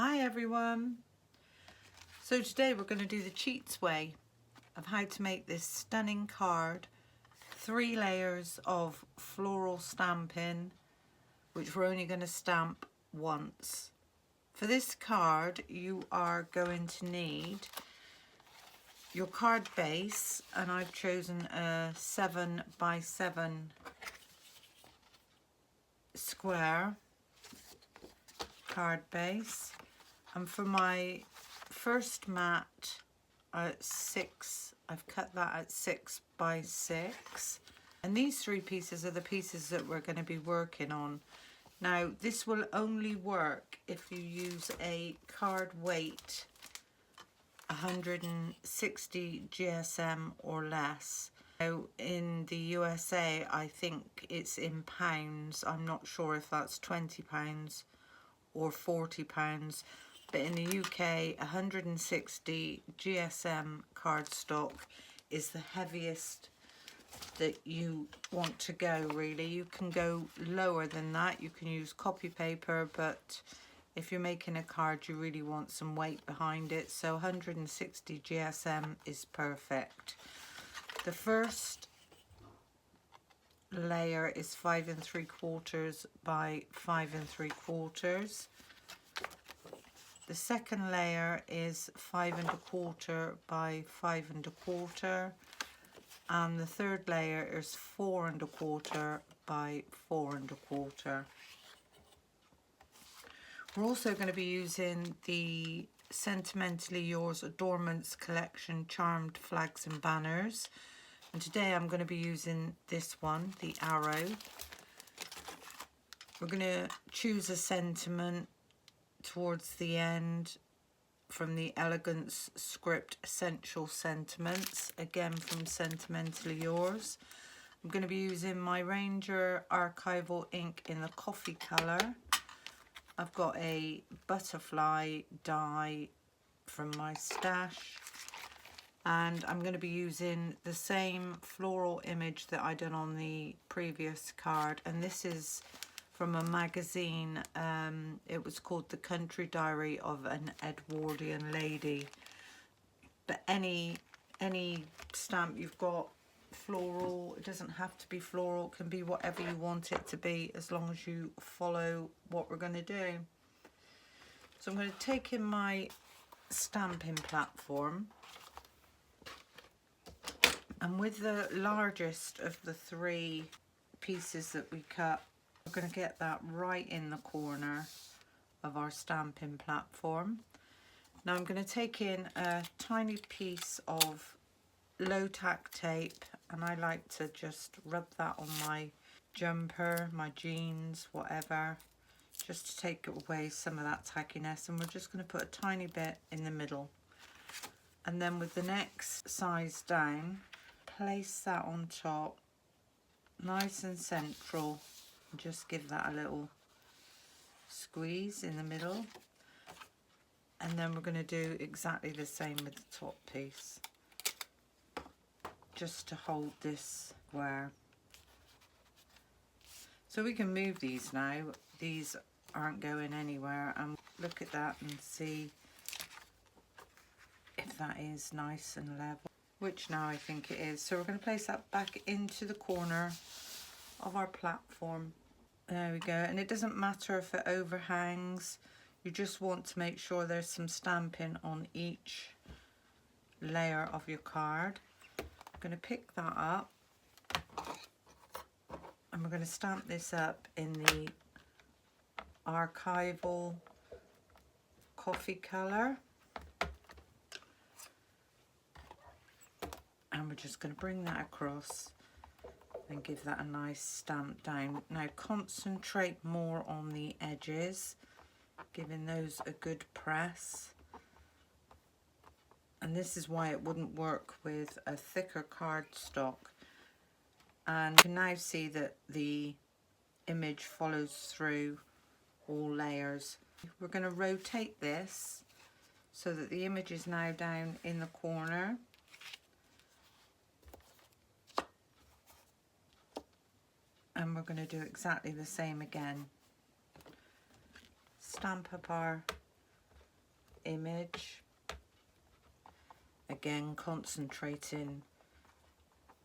Hi everyone! So today we're going to do the cheats way of how to make this stunning card. 3 layers of floral stamping, which we're only going to stamp once. For this card you are going to need your card base, and I've chosen a 7x7 square card base. And for my first mat at 6, I've cut that at 6x6, and these 3 pieces are the pieces that we're going to be working on. Now this will only work if you use a card weight 160 GSM or less. Now in the USA I think it's in pounds. I'm not sure if that's £20 or £40, but in the UK 160 GSM cardstock is the heaviest that you want to go. Really, you can go lower than that, you can use copy paper, but if you're making a card you really want some weight behind it, so 160 GSM is perfect. The first layer is 5 3/4 by 5 3/4. The second layer is 5 1/4 by 5 1/4, and the third layer is 4 1/4 by 4 1/4. We're also going to be using the Sentimentally Yours Adornments Collection Charmed Flags and Banners, and today I'm going to be using this one, the arrow. We're going to choose a sentiment towards the end from the Elegance Script Essential Sentiments, again from Sentimentally Yours. I'm going to be using my Ranger Archival ink in the coffee colour. I've got a butterfly die from my stash, and I'm going to be using the same floral image that I done on the previous card, and this is from a magazine. It was called The Country Diary of an Edwardian Lady. But any stamp you've got floral, it doesn't have to be floral, it can be whatever you want it to be as long as you follow what we're going to do. So I'm going to take in my stamping platform, and with the largest of the 3 pieces that we cut, we're going to get that right in the corner of our stamping platform. Now I'm going to take in a tiny piece of low tack tape, and I like to just rub that on my jumper, my jeans, whatever, just to take away some of that tackiness. And we're just going to put a tiny bit in the middle, and then with the next size down, place that on top, nice and central. Just give that a little squeeze in the middle, and then we're going to do exactly the same with the top piece, just to hold this square. So we can move these now, these aren't going anywhere, and look at that and see if that is nice and level, which now I think it is. So we're going to place that back into the corner of our platform. There we go, and it doesn't matter if it overhangs, you just want to make sure there's some stamping on each layer of your card. I'm going to pick that up, and we're going to stamp this up in the Archival coffee colour, and we're just going to bring that across and give that a nice stamp down. Now concentrate more on the edges, giving those a good press. And this is why it wouldn't work with a thicker cardstock. And you can now see that the image follows through all layers. We're going to rotate this so that the image is now down in the corner. And we're going to do exactly the same again. Stamp up our image. Again, concentrating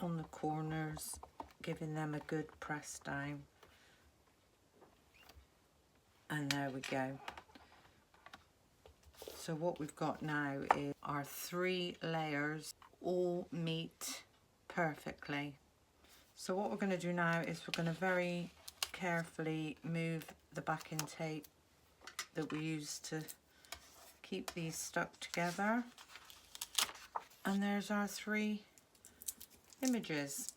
on the corners, giving them a good press down. And there we go. So what we've got now is our 3 layers all meet perfectly. So what we're going to do now is we're going to very carefully move the backing tape that we use to keep these stuck together. And there's our 3 images.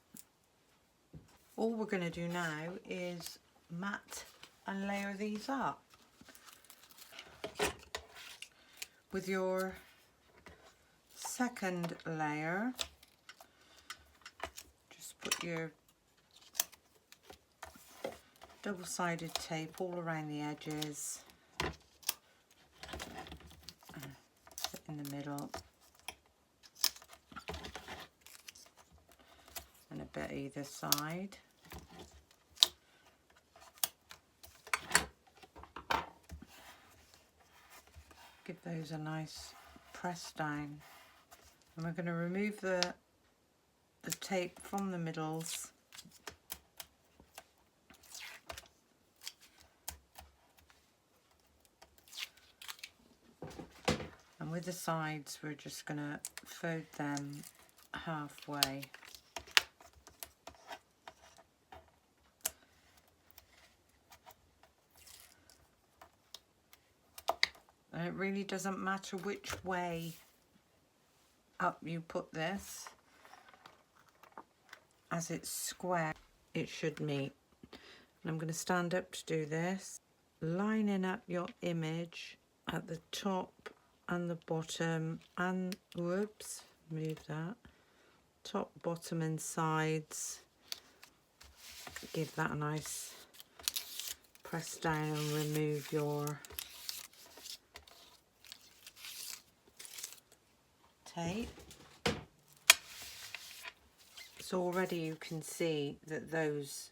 All we're going to do now is mat and layer these up. With your second layer, just put your double-sided tape all around the edges, in the middle, and a bit either side. Give those a nice press down, and we're going to remove the tape from the middles. And with the sides, we're just going to fold them halfway. And it really doesn't matter which way up you put this, as it's square, it should meet. And I'm going to stand up to do this, lining up your image at the top and the bottom, and whoops, move that, top, bottom and sides. Give that a nice press down and remove your tape. So already you can see that those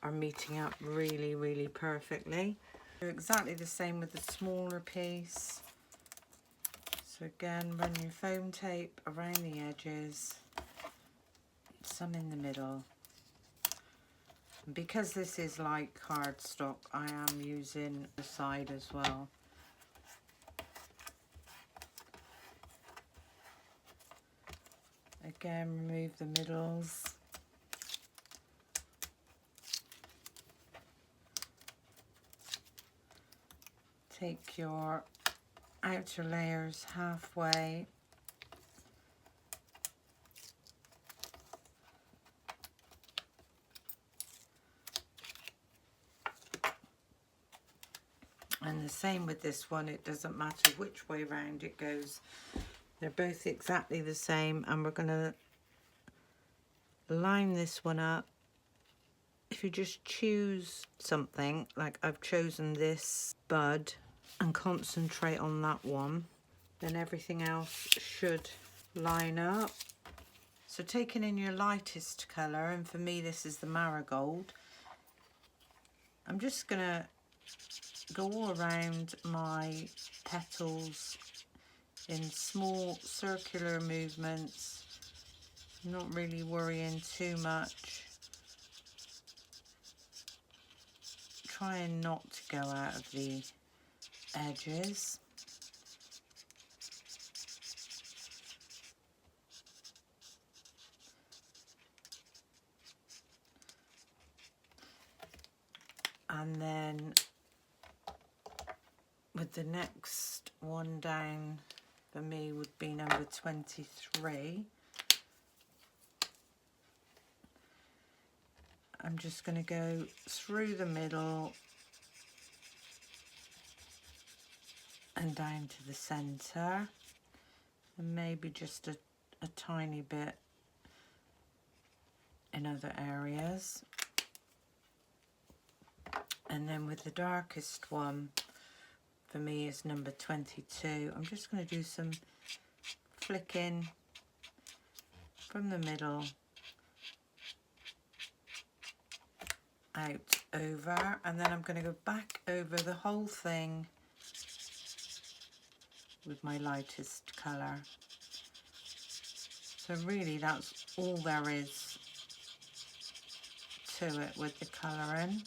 are meeting up really, really perfectly. Do exactly the same with the smaller piece. So again, run your foam tape around the edges, some in the middle. And because this is like cardstock, I am using the side as well. Again, remove the middles. Take your outer layers halfway. And the same with this one, it doesn't matter which way round it goes. They're both exactly the same, and we're going to line this one up. If you just choose something, like I've chosen this bud, and concentrate on that one, then everything else should line up. So taking in your lightest colour, and for me this is the marigold, I'm just going to go all around my petals in small circular movements, not really worrying too much, trying not to go out of the edges. And then with the next one down, for me would be number 23. I'm just going to go through the middle and down to the centre, and maybe just a tiny bit in other areas. And then with the darkest one, for me is number 22. I'm just going to do some flicking from the middle out over, and then I'm going to go back over the whole thing with my lightest colour. So really that's all there is to it with the colouring.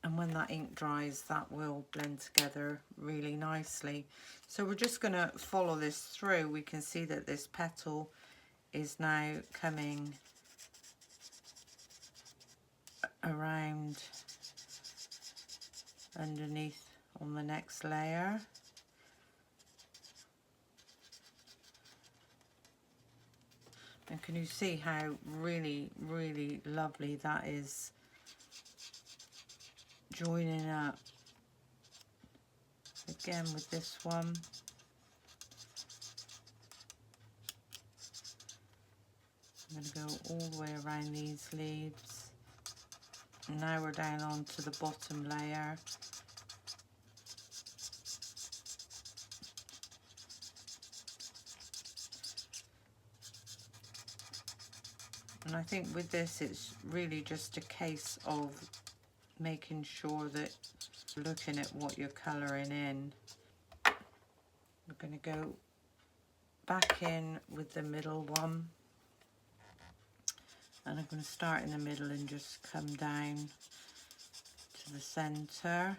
And when that ink dries, that will blend together really nicely. So we're just going to follow this through. We can see that this petal is now coming around underneath on the next layer. And can you see how really, really lovely that is joining up? Again with this one. I'm going to go all the way around these leaves. And now we're down onto the bottom layer. And I think with this it's really just a case of making sure that you're looking at what you're colouring in. We're going to go back in with the middle one. And I'm going to start in the middle and just come down to the centre.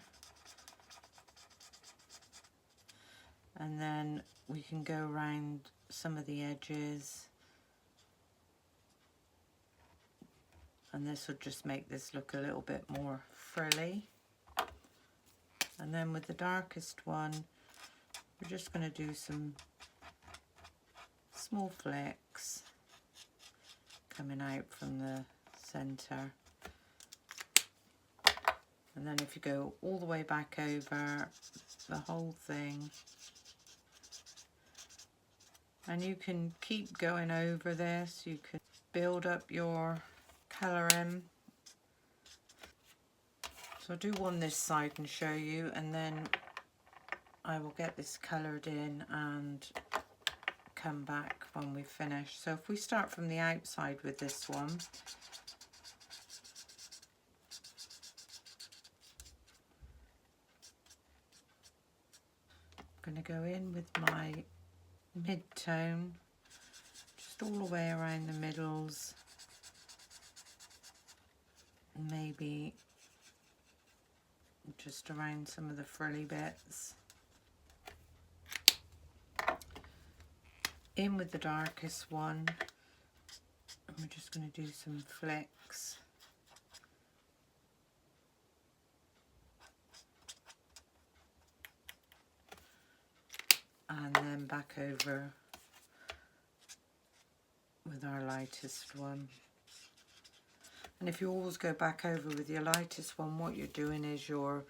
And then we can go around some of the edges. And this will just make this look a little bit more frilly. And then with the darkest one, we're just going to do some small flicks coming out from the centre. And then if you go all the way back over the whole thing, and you can keep going over this, you can build up your colouring. So I'll do one this side and show you, and then I will get this coloured in and come back when we finish. So if we start from the outside with this one, I'm going to go in with my mid-tone just all the way around the middles, maybe just around some of the frilly bits. In with the darkest one, and we're just going to do some flicks. And then back over with our lightest one. And if you always go back over with your lightest one, what you're doing is you're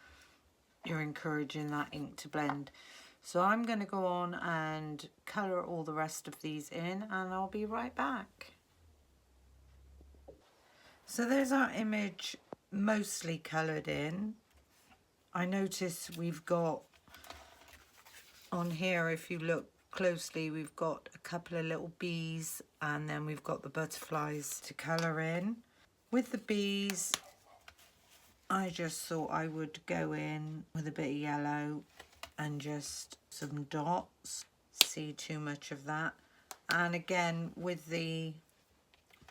encouraging that ink to blend. So I'm going to go on and colour all the rest of these in, and I'll be right back. So there's our image mostly coloured in. I notice we've got on here, if you look closely, we've got a couple of little bees, and then we've got the butterflies to colour in. With the bees, I just thought I would go in with a bit of yellow and just some dots. See too much of that. And again with the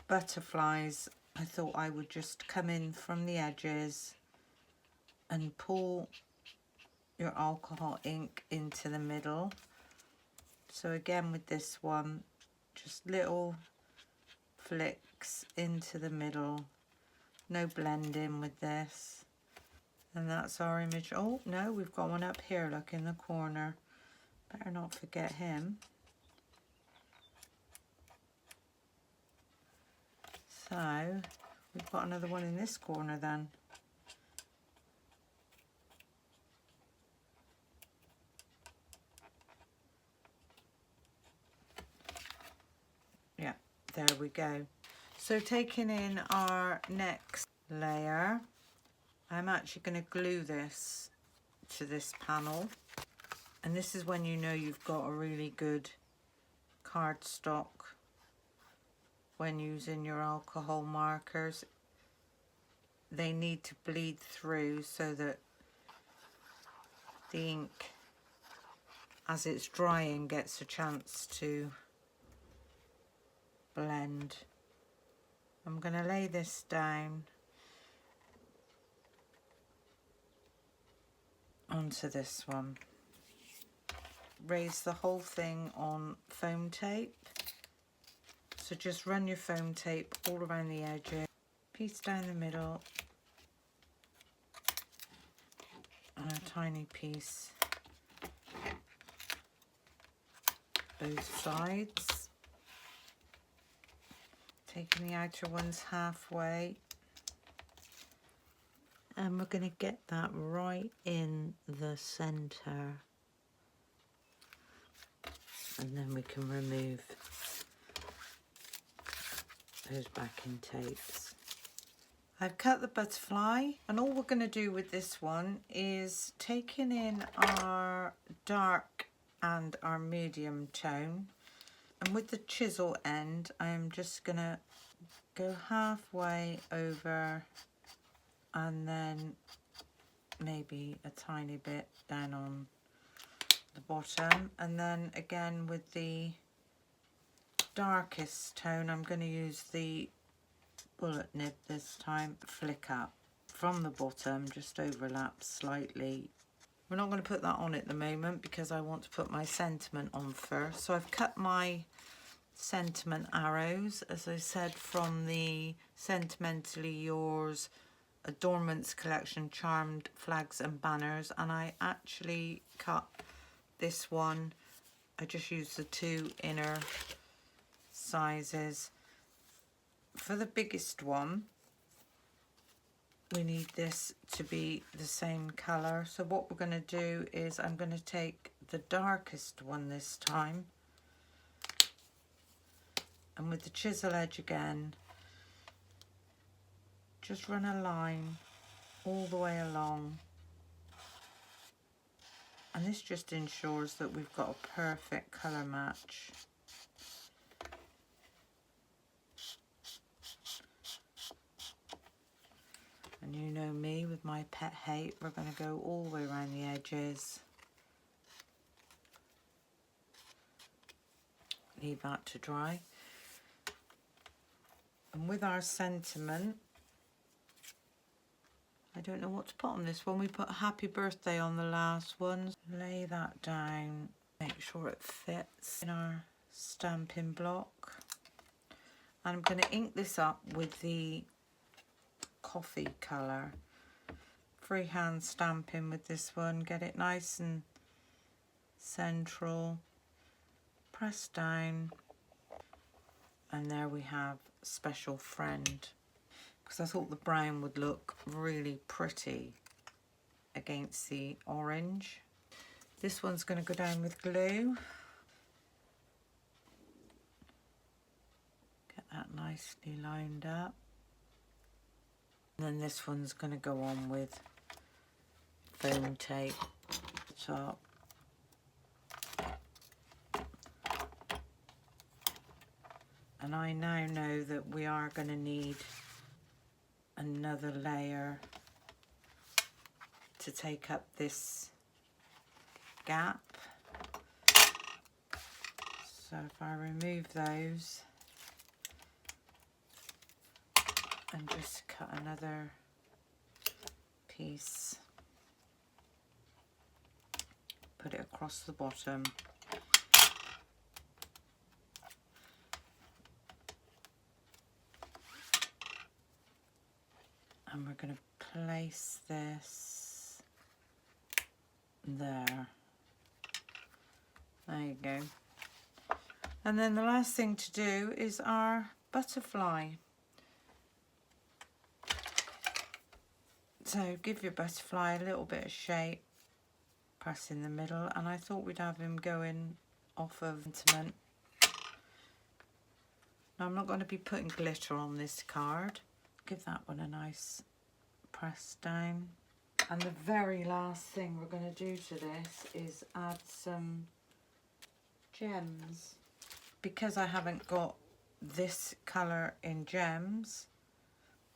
butterflies, I thought I would just come in from the edges and pull your alcohol ink into the middle. So again with this one, just little flicks into the middle, no blending with this. And that's our image. Oh no, we've got one up here, look, in the corner. Better not forget him. So we've got another one in this corner then. Yeah, there we go. So taking in our next layer, I'm actually going to glue this to this panel. And this is when you know you've got a really good cardstock when using your alcohol markers. They need to bleed through so that the ink, as it's drying, gets a chance to blend. I'm going to lay this down onto this one. Raise the whole thing on foam tape. So just run your foam tape all around the edges, piece down the middle, and a tiny piece both sides. Taking the outer ones halfway, and we're going to get that right in the centre, and then we can remove those backing tapes. I've cut the butterfly, and all we're going to do with this one is taking in our dark and our medium tone, and with the chisel end I am just going to go halfway over and then maybe a tiny bit down on the bottom, and then again with the darkest tone I'm going to use the bullet nib this time, flick up from the bottom, just overlap slightly. We're not going to put that on at the moment because I want to put my sentiment on first. So I've cut my sentiment arrows, as I said, from the Sentimentally Yours Adornments collection, Charmed Flags and Banners, and I actually cut this one, I just used the 2 inner sizes. For the biggest one we need this to be the same colour, so what we're going to do is I'm going to take the darkest one this time, and with the chisel edge again just run a line all the way along, and this just ensures that we've got a perfect colour match. And you know me with my pet hate, we're going to go all the way around the edges. Leave that to dry. And with our sentiment, I don't know what to put on this one. We put happy birthday on the last one. Lay that down, make sure it fits in our stamping block. And I'm going to ink this up with the coffee colour. Freehand stamping with this one, get it nice and central, press down, and there we have Special Friend, because I thought the brown would look really pretty against the orange. This one's going to go down with glue. Get that nicely lined up. And then this one's going to go on with foam tape at the top. And I now know that we are going to need another layer to take up this gap. So if I remove those and just cut another piece, put it across the bottom, and we're going to place this there. There you go. And then the last thing to do is our butterfly. So give your butterfly a little bit of shape, press in the middle, and I thought we'd have him going off of sentiment. Now I'm not going to be putting glitter on this card. Give that one a nice press down. And the very last thing we're going to do to this is add some gems. Because I haven't got this colour in gems,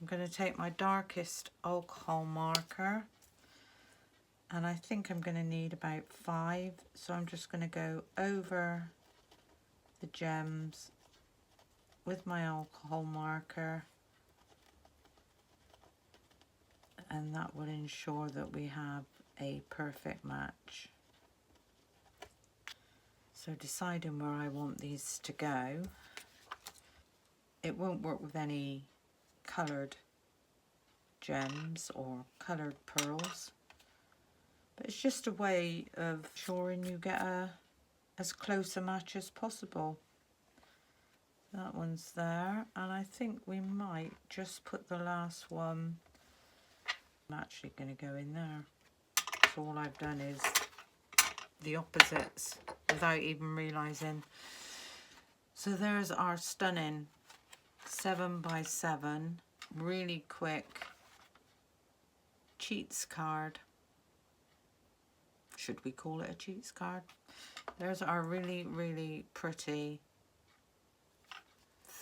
I'm going to take my darkest alcohol marker And I think I'm going to need about 5, so I'm just going to go over the gems with my alcohol marker, and that will ensure that we have a perfect match. So deciding where I want these to go. It won't work with any coloured gems or coloured pearls, but it's just a way of ensuring you get as close a match as possible. That one's there, and I think we might just put the last one. I'm actually going to go in there. So all I've done is the opposites without even realising. So there's our stunning 7x7, really quick cheats card. Should we call it a cheats card? There's our really, really pretty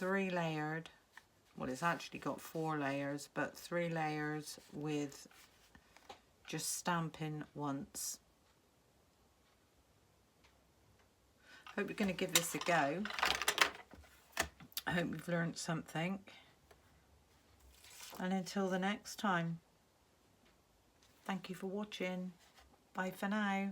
3-layered, well, it's actually got 4 layers, but 3 layers with just stamping once. Hope you're going to give this a go. I hope you've learned something. And until the next time, thank you for watching. Bye for now.